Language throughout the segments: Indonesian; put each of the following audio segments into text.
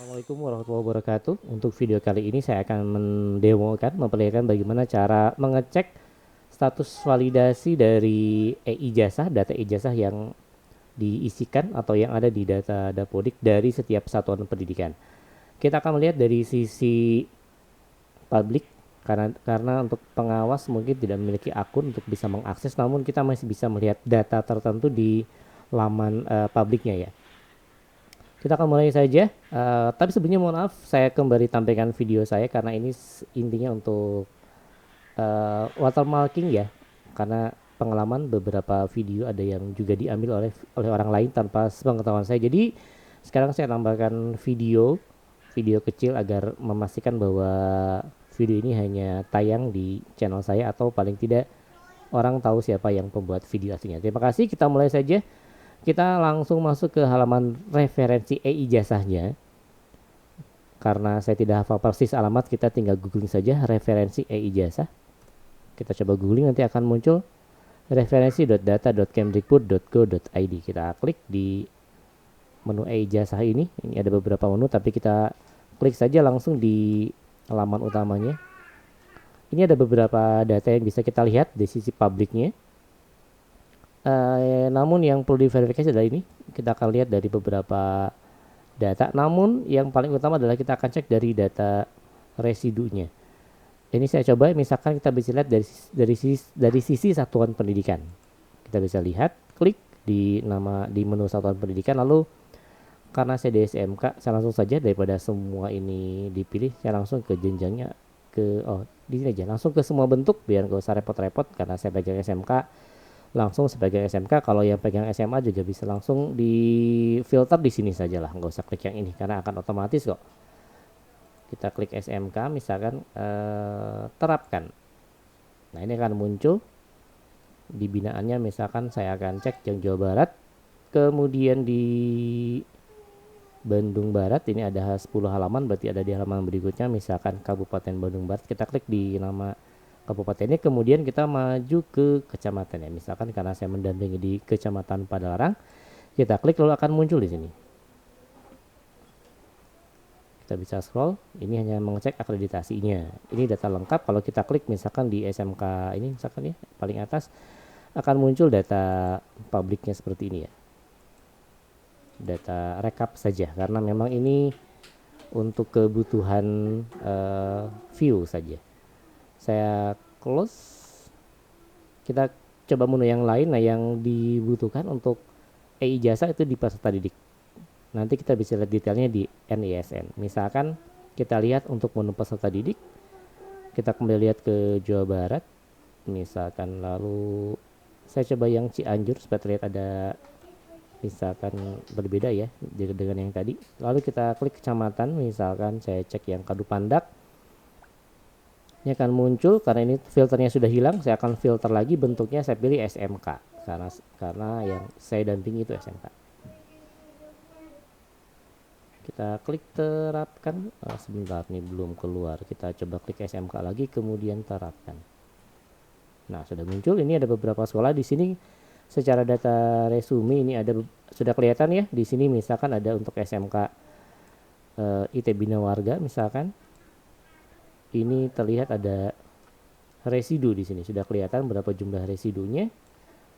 Assalamualaikum warahmatullahi wabarakatuh. Untuk video kali ini saya akan memperlihatkan bagaimana cara mengecek status validasi dari e-ijazah, data ijazah yang diisikan atau yang ada di data Dapodik dari setiap satuan pendidikan. Kita akan melihat dari sisi publik karena untuk pengawas mungkin tidak memiliki akun untuk bisa mengakses, namun kita masih bisa melihat data tertentu di laman publiknya ya. Kita akan mulai saja. Tapi sebelumnya mohon maaf, saya kembali tampilkan video saya karena ini intinya untuk watermarking ya. Karena pengalaman beberapa video ada yang juga diambil oleh orang lain tanpa sepengetahuan saya. Jadi sekarang saya tambahkan video kecil agar memastikan bahwa video ini hanya tayang di channel saya atau paling tidak orang tahu siapa yang pembuat video aslinya. Terima kasih, kita mulai saja. Kita langsung masuk ke halaman referensi e-ijazahnya. Karena saya tidak hafal persis alamat, kita tinggal googling saja referensi e-ijazah. Kita coba googling, nanti akan muncul referensi.data.kemdikbud.go.id. Kita klik di menu e-ijazah ini. Ini ada beberapa menu, tapi kita klik saja langsung di halaman utamanya. Ini ada beberapa data yang bisa kita lihat di sisi publiknya. Namun yang perlu diverifikasi adalah ini. Kita akan lihat dari beberapa data. Namun yang paling utama adalah kita akan cek dari data residunya. Ini saya coba, misalkan kita bisa lihat dari sisi satuan pendidikan. Kita bisa lihat, klik di menu satuan pendidikan, lalu karena saya di SMK, saya langsung saja daripada semua ini dipilih, saya langsung ke jenjangnya di sini aja, langsung ke semua bentuk biar nggak usah repot-repot karena saya pegang SMK. Langsung sebagai SMK, kalau yang pegang SMA juga bisa langsung di filter di sini saja lah, nggak usah klik yang ini karena akan otomatis kok. Kita klik SMK, misalkan terapkan. Nah ini akan muncul di binaannya, misalkan saya akan cek yang Jawa Barat, kemudian di Bandung Barat ini ada 10 halaman, berarti ada di halaman berikutnya misalkan Kabupaten Bandung Barat. Kita klik di nama kabupatennya, kemudian kita maju ke kecamatan ya. Misalkan karena saya mendampingi di Kecamatan Padalarang, kita klik lalu akan muncul di sini. Kita bisa scroll, ini hanya mengecek akreditasinya. Ini data lengkap. Kalau kita klik misalkan di SMK ini misalkan ya, paling atas akan muncul data publiknya seperti ini ya. Data rekap saja karena memang ini untuk kebutuhan view saja. Saya close. Kita coba menu yang lain. Nah yang dibutuhkan untuk e-ijazah itu di peserta didik. Nanti kita bisa lihat detailnya di NISN. Misalkan kita lihat untuk menu peserta didik, kita kembali lihat ke Jawa Barat misalkan, lalu saya coba yang Cianjur supaya terlihat ada misalkan berbeda ya dengan yang tadi. Lalu kita klik kecamatan, misalkan saya cek yang Kadupandak. Ini akan muncul karena ini filternya sudah hilang, saya akan filter lagi, bentuknya saya pilih SMK karena yang saya dampingi itu SMK. Kita klik terapkan. Sebentar nih belum keluar, kita coba klik SMK lagi kemudian terapkan. Nah sudah muncul, ini ada beberapa sekolah di sini. Secara data resume ini ada sudah kelihatan ya di sini, misalkan ada untuk SMK IT Bina Warga misalkan. Ini terlihat ada residu di sini, sudah kelihatan berapa jumlah residunya.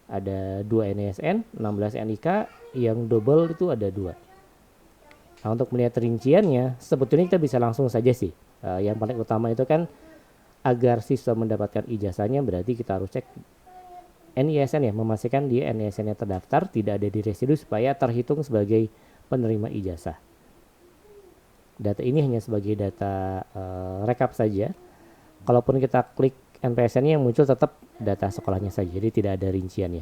Ada 2 NISN, 16 NIK, yang double itu ada 2. Nah untuk melihat rinciannya sebetulnya kita bisa langsung saja sih. Yang paling utama itu kan agar siswa mendapatkan ijazahnya, berarti kita harus cek NISN ya, memastikan dia NISN-nya terdaftar, tidak ada di residu supaya terhitung sebagai penerima ijazah. Data ini hanya sebagai data rekap saja. Kalaupun kita klik NPSN-nya yang muncul tetap data sekolahnya saja, jadi tidak ada rinciannya.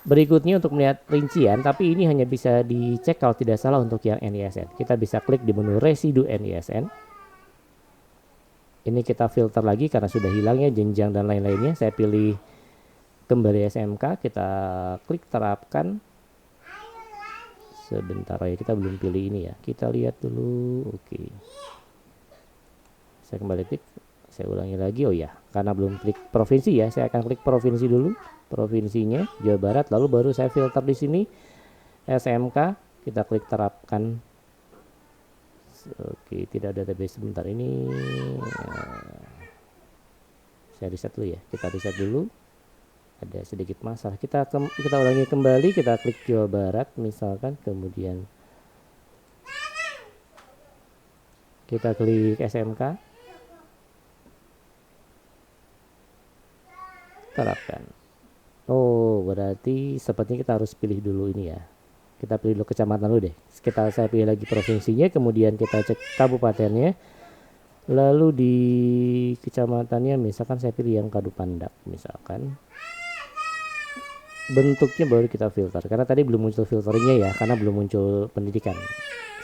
Berikutnya untuk melihat rincian, tapi ini hanya bisa dicek kalau tidak salah untuk yang NISN. Kita bisa klik di menu residu NISN. Ini kita filter lagi karena sudah hilangnya jenjang dan lain-lainnya. Saya pilih kembali SMK, kita klik terapkan. Sebentar ya, kita belum pilih ini ya, kita lihat dulu. Oke, saya kembali klik, saya ulangi lagi. Oh ya, karena belum klik provinsi ya, saya akan klik provinsi dulu, provinsinya Jawa Barat, lalu baru saya filter di sini SMK. Kita klik terapkan. Oke, tidak ada database. Sebentar ini saya reset dulu ya. Kita reset dulu. Ada sedikit masalah. Kita ulangi kembali. Kita klik Jawa Barat misalkan, kemudian kita klik SMK, terapkan. Oh, berarti sepertinya kita harus pilih dulu ini ya. Kita pilih dulu kecamatan dulu deh. Saya pilih lagi provinsinya, kemudian kita cek kabupatennya. Lalu di kecamatannya misalkan saya pilih yang Kadupandak misalkan. Bentuknya baru kita filter, karena tadi belum muncul filteringnya ya, karena belum muncul pendidikan,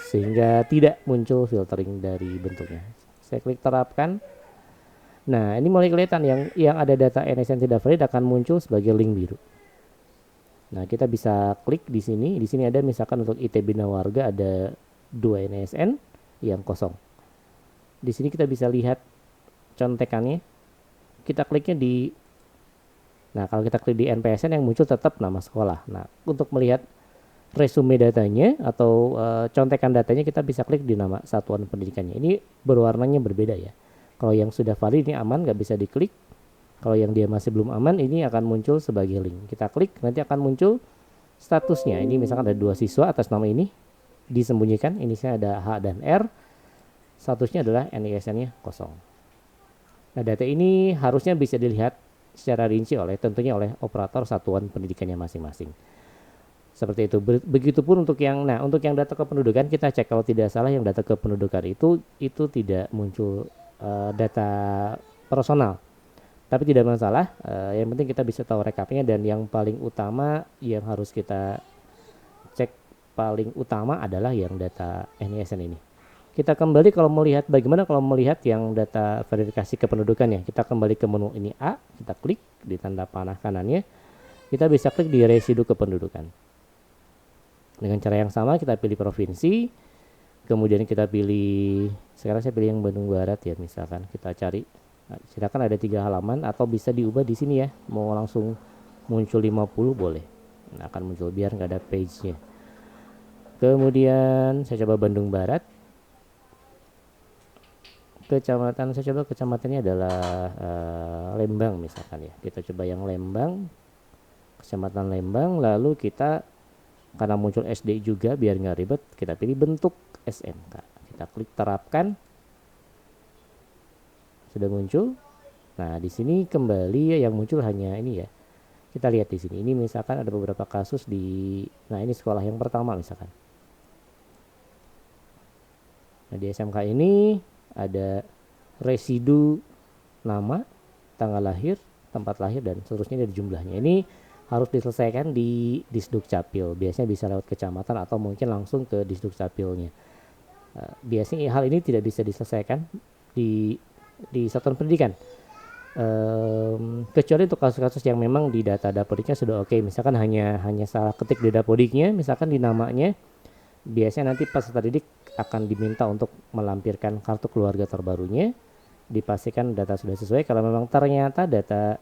sehingga tidak muncul filtering dari bentuknya. Saya klik terapkan. Nah, ini mulai kelihatan yang ada data NSN tidak valid akan muncul sebagai link biru. Nah, kita bisa klik di sini. Di sini ada misalkan untuk IT Bina Warga ada 2 NSN yang kosong. Di sini kita bisa lihat contekannya. Kita kliknya di, nah kalau kita klik di NPSN yang muncul tetap nama sekolah. Nah, untuk melihat resume datanya atau contekan datanya kita bisa klik di nama satuan pendidikannya. Ini berwarnanya berbeda ya. Kalau yang sudah valid ini aman, nggak bisa diklik. Kalau yang dia masih belum aman, ini akan muncul sebagai link. Kita klik, nanti akan muncul statusnya. Ini misalkan ada 2 siswa atas nama ini, disembunyikan. Ini saya ada H dan R. Statusnya adalah NISN-nya kosong. Nah, data ini harusnya bisa dilihat secara rinci tentunya oleh operator satuan pendidikannya masing-masing. Seperti itu. Begitupun untuk yang data kependudukan, kita cek kalau tidak salah yang data kependudukan itu tidak muncul data personal, tapi tidak masalah. Yang penting kita bisa tahu rekapnya, dan yang paling utama yang harus kita cek paling utama adalah yang data NISN ini. Kita kembali bagaimana kalau melihat yang data verifikasi kependudukannya. Kita kembali ke menu ini A, kita klik di tanda panah kanannya, kita bisa klik di residu kependudukan. Dengan cara yang sama kita pilih provinsi, kemudian kita pilih, sekarang saya pilih yang Bandung Barat ya misalkan. Kita cari, nah, silakan ada 3 halaman atau bisa diubah di sini ya. Mau langsung muncul 50 boleh. Nah, akan muncul biar nggak ada page-nya. Kemudian saya coba Bandung Barat. Kecamatannya adalah Lembang misalkan ya. Kita coba yang Lembang, Kecamatan Lembang. Lalu kita, karena muncul SD juga biar nggak ribet, kita pilih bentuk SMK. Kita klik terapkan. Sudah muncul. Nah, di sini kembali ya, yang muncul hanya ini ya. Kita lihat di sini. Ini misalkan ada beberapa kasus nah ini sekolah yang pertama misalkan. Nah, di SMK ini ada residu nama, tanggal lahir, tempat lahir, dan seterusnya dari jumlahnya. Ini harus diselesaikan di Disdukcapil. Biasanya bisa lewat kecamatan atau mungkin langsung ke Disdukcapilnya. Biasanya hal ini tidak bisa diselesaikan di satuan pendidikan. Kecuali untuk kasus-kasus yang memang di data dapodiknya sudah oke. Misalkan hanya salah ketik di dapodiknya, misalkan di namanya, biasanya nanti peserta didik akan diminta untuk melampirkan kartu keluarga terbarunya, dipastikan data sudah sesuai. Kalau memang ternyata data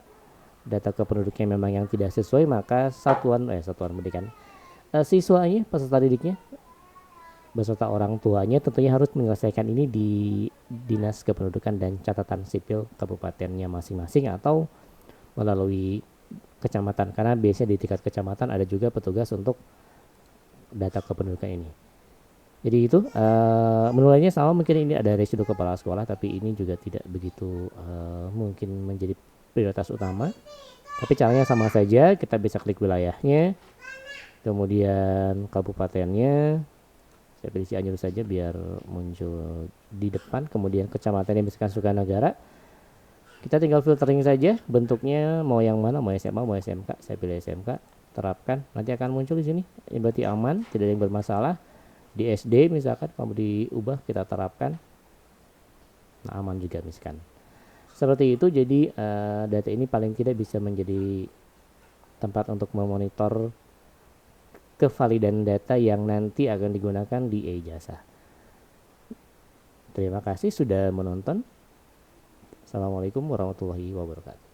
kependuduknya memang yang tidak sesuai, maka satuan pendidikan, siswanya, peserta didiknya beserta orang tuanya tentunya harus menyelesaikan ini di Dinas Kependudukan dan Catatan Sipil kabupatennya masing-masing atau melalui kecamatan, karena biasanya di tingkat kecamatan ada juga petugas untuk data kependudukan ini. Jadi itu menilainya sama, mungkin ini ada residu kepala sekolah, tapi ini juga tidak begitu mungkin menjadi prioritas utama. Tapi caranya sama saja, kita bisa klik wilayahnya, kemudian kabupatennya, saya pilih Cianjur saja biar muncul di depan, kemudian kecamatannya misalkan Sukanagara. Kita tinggal filtering saja bentuknya mau yang mana, mau SMA, mau SMK. Saya pilih SMK, terapkan, nanti akan muncul di sini. Ini berarti aman, tidak ada yang bermasalah. Di SD misalkan mau diubah, kita terapkan, nah aman juga misalkan. Seperti itu. Jadi data ini paling tidak bisa menjadi tempat untuk memonitor kevalidan data yang nanti akan digunakan di e-Ijazah. Terima kasih sudah menonton. Assalamualaikum warahmatullahi wabarakatuh.